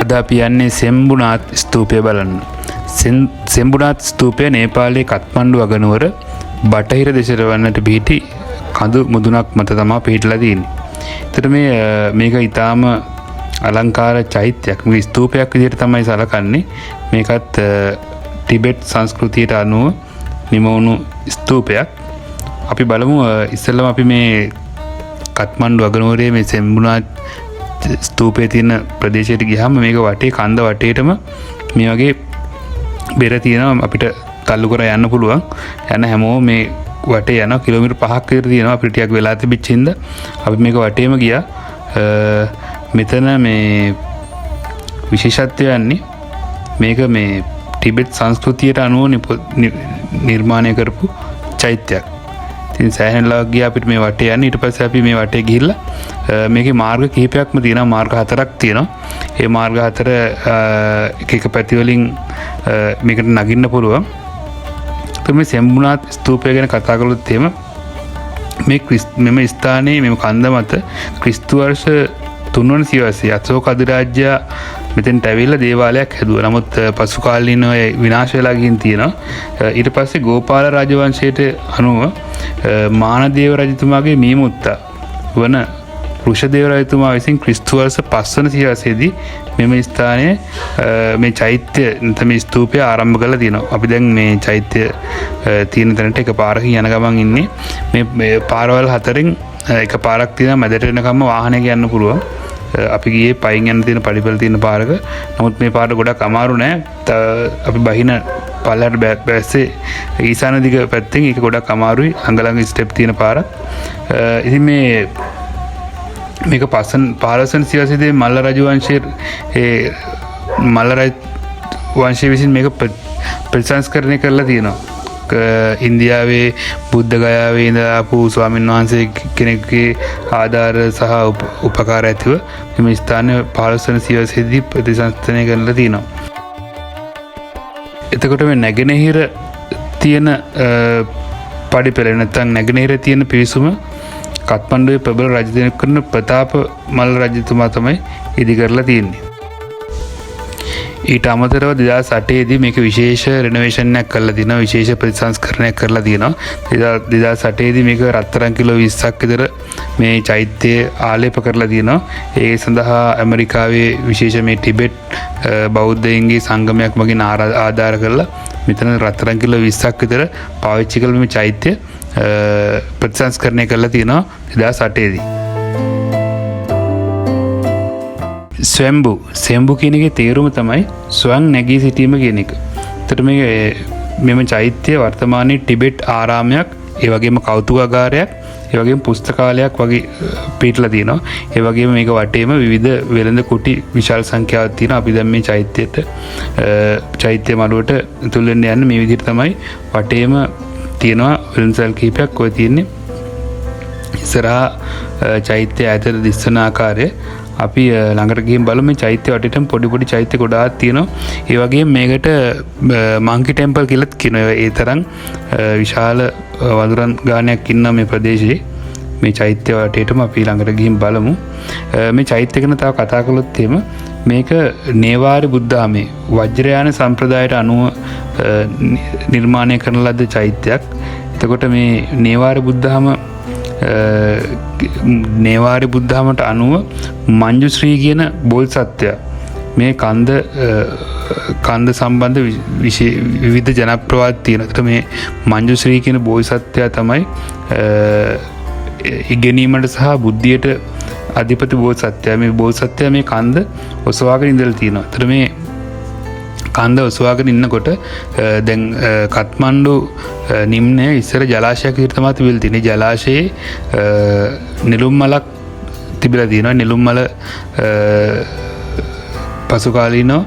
අද අපි යන්නේ සෙම්බුනාත් ස්තූපය බලන්න. සෙම්බුනාත් ස්තූපය නේපාලයේ කත්මණ්ඩු අගනුවර බටහිර දෙසට වන්නට පිහිටි කඳු මුදුනක් මත තමයි පිහිටලා තියෙන්නේ. ඒතර මේක ඊටාම අලංකාර චෛත්‍යයක්. මේ ස්තූපයක් විදිහට තමයි සලකන්නේ. මේකත් ටිබෙට් සංස්කෘතියට අනුව නිමවුණු ස්තූපයක්. අපි බලමු ඉස්සෙල්ලාම අපි මේ කත්මණ්ඩු අගනුවරේ මේ සෙම්බුනාත් ස්තූපයේ තියෙන ප්‍රදේශයට ගියාම මේක වටේ කන්ද වටේටම මේ වගේ බෙර තියෙනවා. අපිට තල්ලු කර යන්න පුළුවන්. යන හැමෝම මේ වටේ යනවා. කිලෝමීටර් 5ක් විතර තියෙනවා. අපිට ටිකක් වෙලා තිබිච්ච හින්දා අපි මේක වටේම ගියා. මෙතන මේ විශේෂත්වය යන්නේ මේක මේ ටිබෙට් සංස්කෘතියට අනුව නිර්මාණය කරපු චෛත්‍යයක්. ඉතින් සෑහෙනලා ගියා අපිට මේ වටේ යන්න. ඊට පස්සේ අපි මේ වටේ ගිහිල්ලා මේකේ මාර්ග කිහිපයක්ම තියෙනවා. මාර්ග 4ක් තියෙනවා. ඒ මාර්ග 4 එක පැති වලින් මේකට නගින්න පුළුවන්. මේ සෙම්බුනාත් ස්තූපය ගැන කතා කළොත් එහෙම මෙම ස්ථානයේ මෙම කන්ද මත ක්‍රිස්තු වර්ෂ 3 වන සියවසේ අශෝක අධිරාජ්‍යයා මෙතෙන්ට ඇවිල්ලා දේවාලයක් හැදුවා. නමුත් පසු කාලීනව විනාශ වෙලා ගිහින් තියෙනවා. ඊට පස්සේ ගෝපාල රාජවංශයට අනුව මානදේව රජතුමාගේ මීමුත්තා වන රුෂදේව රජතුමා විසින් ක්‍රිස්තු වර්ෂ 5 වන සියවසේදී මෙම ස්ථානයේ මේ චෛත්‍ය නැත්නම් ස්තූපය ආරම්භ කරලා තියෙනවා. අපි දැන් මේ චෛත්‍ය තියෙන තැනට එක පාරකින් යන ගමන් ඉන්නේ. මේ පාරවල් 4න් එක පාරක් තියෙනවා. මැදට එනකම්ම වාහනයක යන්න පුළුවන්. අපි ගියේ පයින් යන තියෙන පඩිපෙළ තියෙන පාරක. නමුත් මේ පාර ගොඩක් අමාරු නෑ. අපි බහින පල්ලයට බැස්සේ ඊසාන දිග පැත්තෙන් ඒක ගොඩක් අමාරුයි. ළඟ ස්ටෙප් තියෙන පාරක්. ඉතින් මේක 15 වන සියවසේදී මල්ල රජ වංශය විසින් මේක ප්‍රතිසංස්කරණය කරලා තියෙනවා. ඉන්දියාවේ බුද්ධ ගයාවේ ඉඳලා ආපු ස්වාමීන් වහන්සේ කෙනෙක්ගේ ආධාර සහ උපකාර ඇතිව මේ ස්ථානය 15 වන සියවසේදී ප්‍රතිසංස්කරණය කරලා තියෙනවා. එතකොට මේ නැගෙනහිර තියෙන පඩිපෙළ නැත්නම් නැගෙනහිර තියෙන පිවිසුම කත්මණ්ඩුවේ ප්‍රබල රජ දෙනෙක් කරන ප්‍රතාප මල්ල රජතුමා තමයි ඉදි කරලා තියෙන්නේ. ඊට අමතරව 2008 දී මේක විශේෂ රෙනොවේෂන් එකක් කරලා තියෙනවා. විශේෂ ප්‍රතිසංස්කරණයක් කරලා තියෙනවා. 2008 දී මේක රත්තරන් කිලෝ 20ක් විතර මේ චෛත්‍යය ආලේප කරලා තියෙනවා. ඒ සඳහා ඇමරිකාවේ විශේෂ මේ ටිබෙට් බෞද්ධයින්ගේ සංගමයක් මගින් ආධාර කරලා මෙතන රත්තරන් කිලෝ 20ක් විතර පාවිච්චි කළ මේ චෛත්‍ය ප්‍රතිසංස්කරණය කරලා තියෙනවා 2008 දී. සෙම්බු කියන එකේ තේරුම තමයි ස්වයං නැගී සිටීම කියන එක. එතකොට මෙම චෛත්‍යය වර්තමානයේ ටිබෙට් ආරාමයක්, ඒ වගේම කෞතුකාගාරයක්, ඒ වගේම පුස්තකාලයක් වගේ පිටලා තියෙනවා. ඒ වගේම මේක වටේම විවිධ වෙළඳ කුටි විශාල සංඛ්‍යාවක් තියෙනවා. අපි දැන් මේ චෛත්‍ය මළුවට තුල් වෙන්න යන්නේ මේ විදිහට තමයි වටේම තියෙනවා වෙළඳසල් කිහිපයක් ඔය තියෙන්නේ. ඉස්සරහා චෛත්‍ය ඈතට දිස්සන ආකාරය අපි ළඟට ගිහින් බලමු. මේ චෛත්‍ය වටේටම පොඩි චෛත්‍ය ගොඩාක් තියෙනවා. ඒ වගේම මේකට මංකි ටෙම්පල් කියලාත් කියනවා. ඒ තරම් විශාල වඳුරන් ගානයක් ඉන්න මේ ප්‍රදේශයේ මේ චෛත්‍ය වටේටම අපි ළඟට ගිහින් බලමු. මේ චෛත්‍ය ගැන තව කතා කළොත් එහෙම මේක නේවාරි බුද්ධාමේ වජ්‍රයාන සම්ප්‍රදායට අනුව නිර්මාණය කරන ලද චෛත්‍යයක්. එතකොට මේ නේවාරි බුද්ධාමට අනුව මංජුශ්‍රී කියන බෝධිසත්වයා මේ කන්ද සම්බන්ධ විවිධ ජනප්‍රවාද තියෙනවා. මේ මංජුශ්‍රී කියන බෝධිසත්වයා තමයි ඉගෙනීමට සහ බුද්ධියට අධිපති බෝධිසත්වයා. මේ බෝධිසත්වයා මේ කන්ද ඔසවාගෙන ඉඳලා තියෙනවා. ඒතර මේ කන්ද ඔසවාගෙන ඉන්නකොට දැන් කත්මණ්ඩු නිම්නයේ ඉස්සර ජලාශයක් විතර තමයි තිබිලා තියෙන්නේ. ජලාශයේ නෙළුම් මලක් තිබිලා තියෙනවා. නෙළුම් මල පසු කාලීනව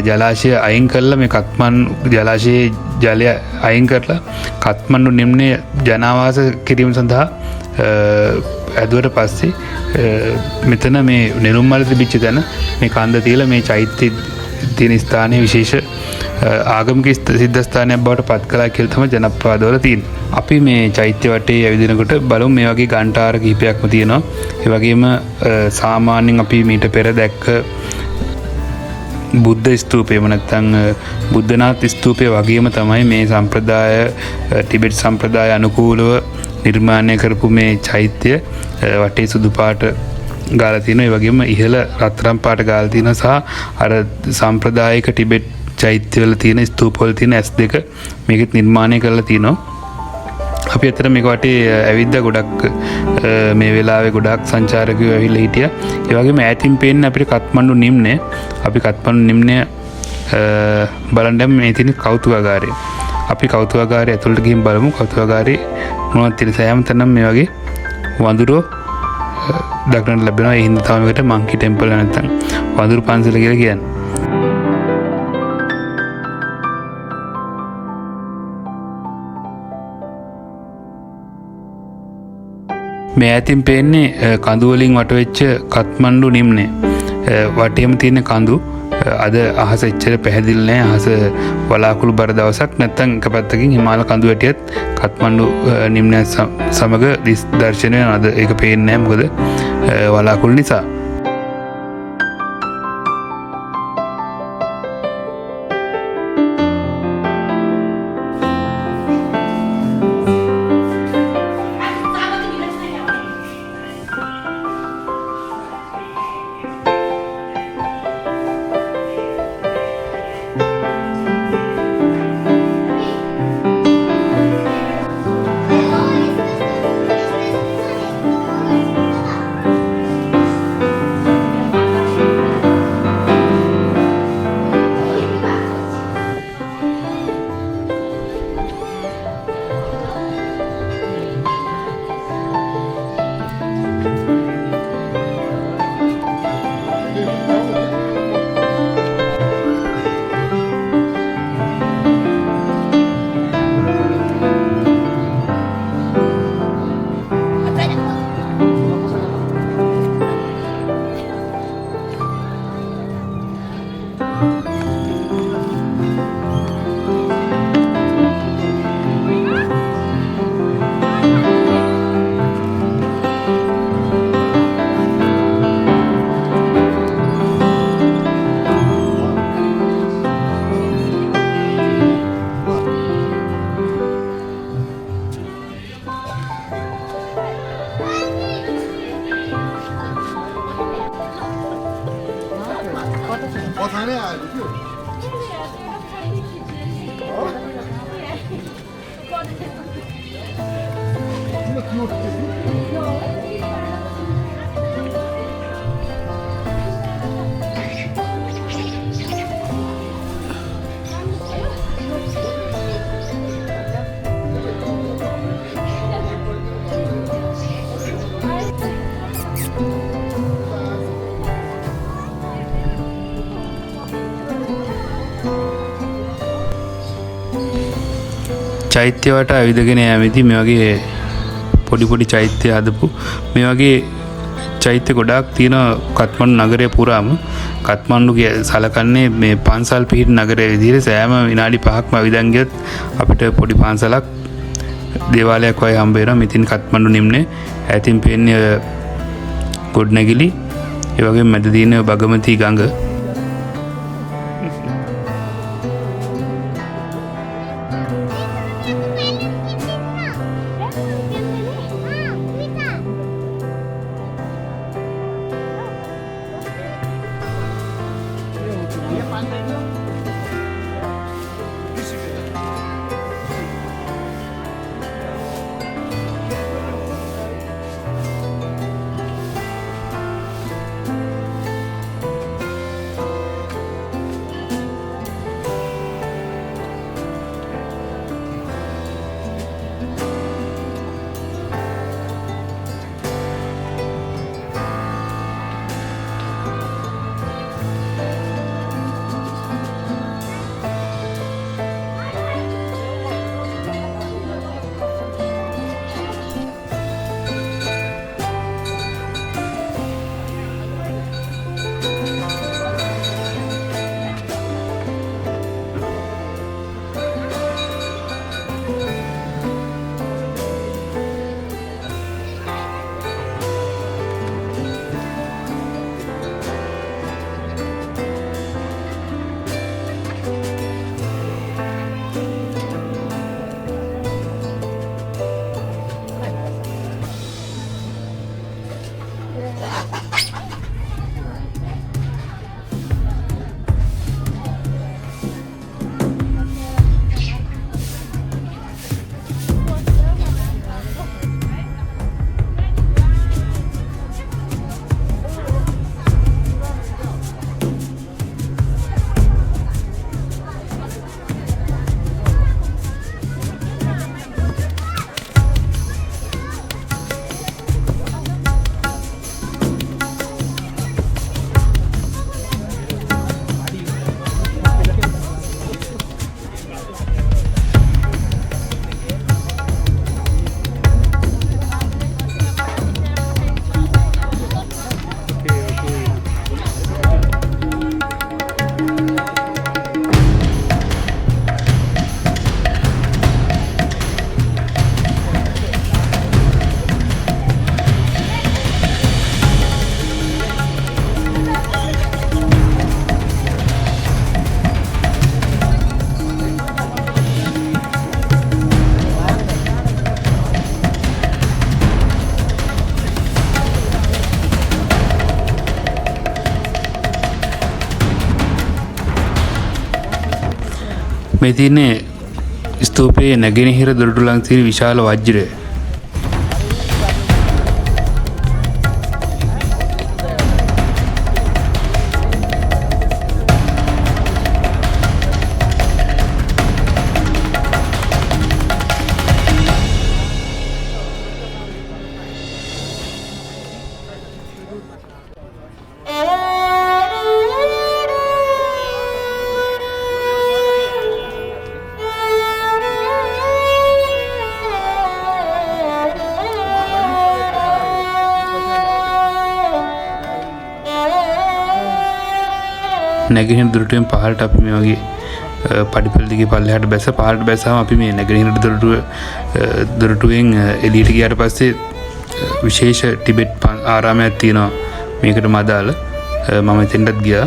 ජලාශය අයින් කරලා මේ කත්මණ්ඩු ජලාශයේ ජලය අයින් කරලා කත්මණ්ඩු නිම්නයේ ජනාවාස කිරීම සඳහා ඇදුවට පස්සේ මෙතන මේ නෙළුම් මල තිබිච්ච තැන මේ කන්ද තියලා මේ චෛත්‍ය තියෙන ස්ථානයේ විශේෂ ආගමික සිද්ධාස්ථානයක් බවට පත් කළා කියලා තමයි ජනප්‍රවාදවල තියෙන්නේ. අපි මේ චෛත්‍ය වටේ ඇවිදිනකොට බලමු මේ වගේ ඝණ්ඨාර කිහිපයක්ම තියෙනවා. ඒ වගේම සාමාන්‍යයෙන් අපි මීට පෙර දැක්ක බුද්ධ ස්තූපයම නැත්තං බුද්ධනාත් ස්තූපය වගේම තමයි මේ සම්ප්‍රදාය ටිබෙට් සම්ප්‍රදාය අනුකූලව නිර්මාණය කරපු මේ චෛත්‍ය වටේ සුදු පාට ගාලා තියෙනවා. ඒ වගේම ඉහළ රත්තරන් පාට ගාලා තියෙනවා සහ අර සම්ප්‍රදායික ටිබෙට් චෛත්‍යවල තියෙන ස්තූපවල තියෙන S2 මේකෙත් නිර්මාණය කරලා තියෙනවා. අපි අතර මේක වටේ ඇවිද්දා ගොඩක් මේ වෙලාවේ ගොඩක් සංචාරකයෝ ඇවිල්ලා හිටියා. ඒ වගේම ඈතින් පේන්නේ අපිට කත්මණ්ඩු නිම්නය. අපි කත්මණ්ඩු නිම්නය බලන්න මේ තියෙන කෞතුකාගාරය. අපි කෞතුකාගාරය ඇතුළට ගිහින් බලමු. කෞතුකාගාරේ මොනවද තියෙන සෑම තැනම මේ වගේ වඳුරෝ දක්නට ලැබෙනවා. ඒ හින්දා තමයි මේකට මංකි ටෙම්පල් නැත්නම් වඳුරු පන්සල කියලා කියන්නේ. මේ ඈතින් පේන්නේ කඳු වලින් වටවෙච්ච කත්මණ්ඩු නිම්නය. වටේම තියෙන කඳු අද අහස එච්චර පැහැදිලි නැහැ. අහස වලාකුළු බර දවසක් නැත්තම් එක පැත්තකින් හිමාල කඳු වැටියත් කත්මණ්ඩු නිම්නය සමග දර්ශනය අද ඒක පේන්නේ නැහැ. මොකද වලාකුළු නිසා. චෛත්‍ය වට ඇවිදගෙන යෑමේදී මේ වගේ පොඩි චෛත්‍ය හදපු මේ වගේ චෛත්‍ය ගොඩාක් තියෙනවා කත්මණ්ඩු නගරය පුරාම. කත්මණ්ඩු සලකන්නේ මේ පන්සල් පිහිට නගරය විදිහට සෑම විනාඩි 5ක්ම ඇවිදන් ගියොත් අපිට පොඩි පන්සලක් දේවාලයක් වගේ හම්බ වෙනවා. මෙතින් කත්මණ්ඩු නිම්නේ ඈතින් පේන්නේ ගොඩනැගිලි. ඒ වගේම මැද තියෙන බගමති ගඟ. මේ තියෙන්නේ ස්තූපයේ නැගෙනහිර දොරටු ළඟ තියෙන විශාල වජ්‍රය. නැගෙනහිර දොරටුවෙන් පහළට අපි මේ වගේ පඩිපෙළ දිගේ පල්ලෙහාට බැස පහළට බැසාම අපි මේ නැගෙනහිර දොරටුවෙන් එළියට ගියාට පස්සේ විශේෂ ටිබෙට් ආරාමයක් තියෙනවා මේකටම අදාළ. මම එතෙන්ටත් ගියා.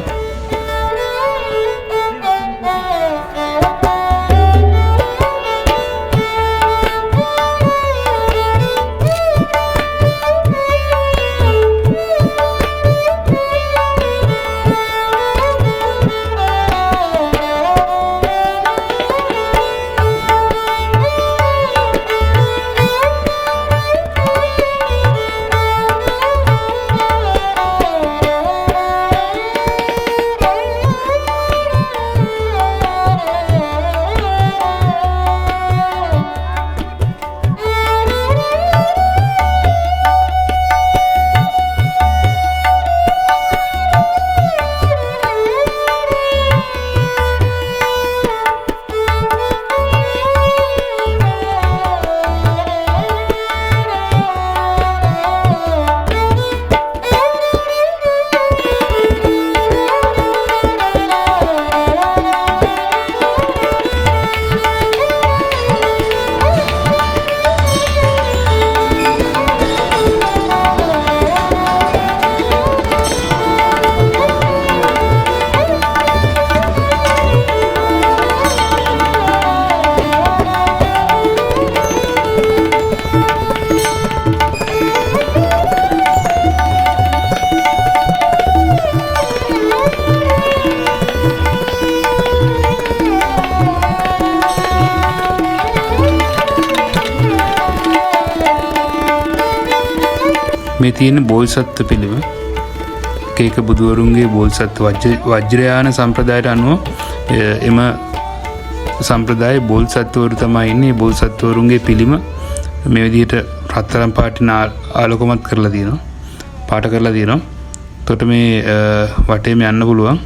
මේ තියෙන බෝධිසත්ව පිළිම එක බුදුවරුන්ගේ බෝධිසත්ව වජ්‍රයාන සම්ප්‍රදායට අනුව එම සම්ප්‍රදායේ බෝධිසත්වවරු තමයි ඉන්නේ. බෝධිසත්වවරුන්ගේ පිළිම මේ විදිහට රත්තරන් පාටින් ආලෝකමත් කරලා තියෙනවා. පාට කරලා තියෙනවා. එතකොට මේ වටේම යන්න පුළුවන්.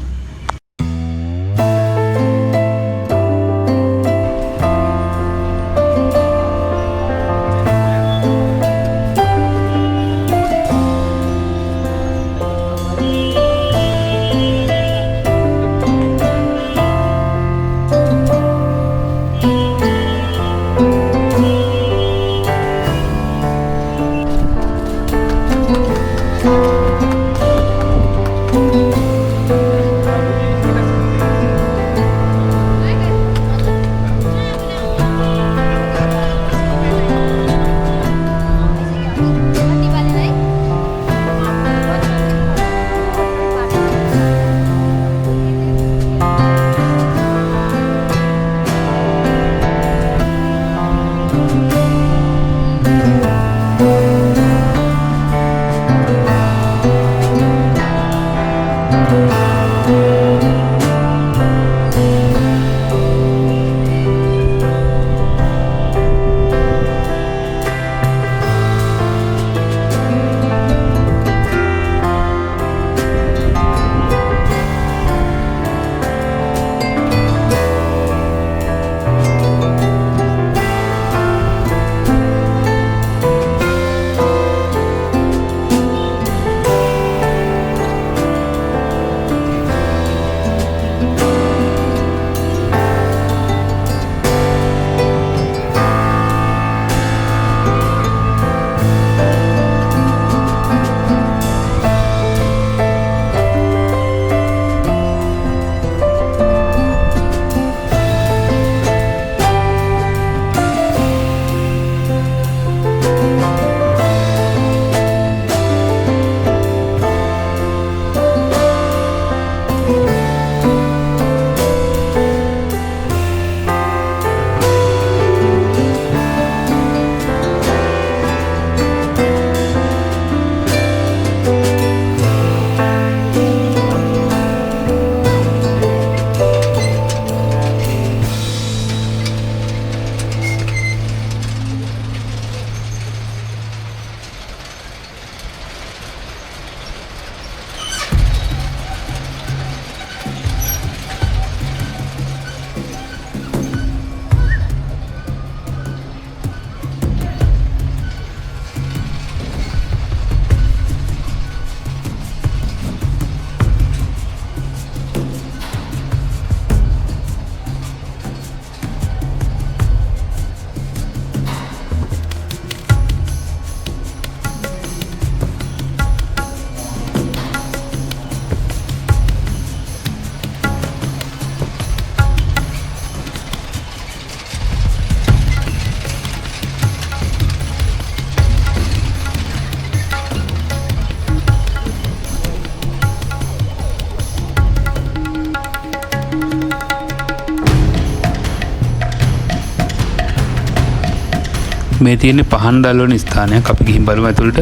මේ තියෙන්නේ පහන් දැල්වන ස්ථානයක්. අපි ගිහින් බලමු ඇතුළට.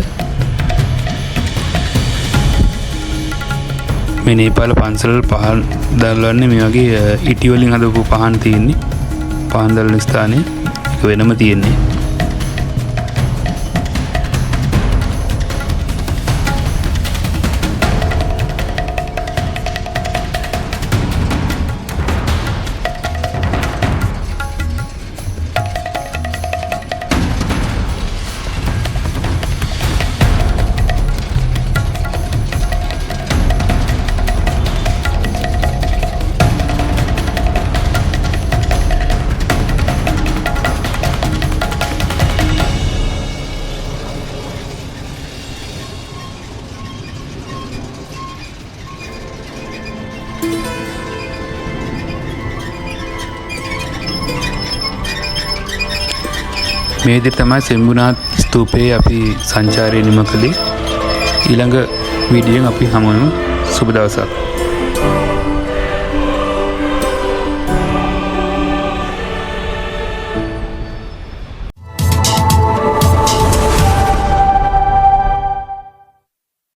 මේ නේපාල පන්සල් පහන් දැල්වන්නේ මේ වගේ ඉටි වලින් හදපු පහන් තියෙන්නේ. පහන් දැල්වන ස්ථානය වෙනම තියෙන්නේ. මේ විදිහට තමයි සෙම්බුනාත් ස්තූපයේ අපි සංචාරය නිම කළේ. ඊළඟ වීඩියෝෙන් අපි හමු වෙමු. සුබ දවසක්.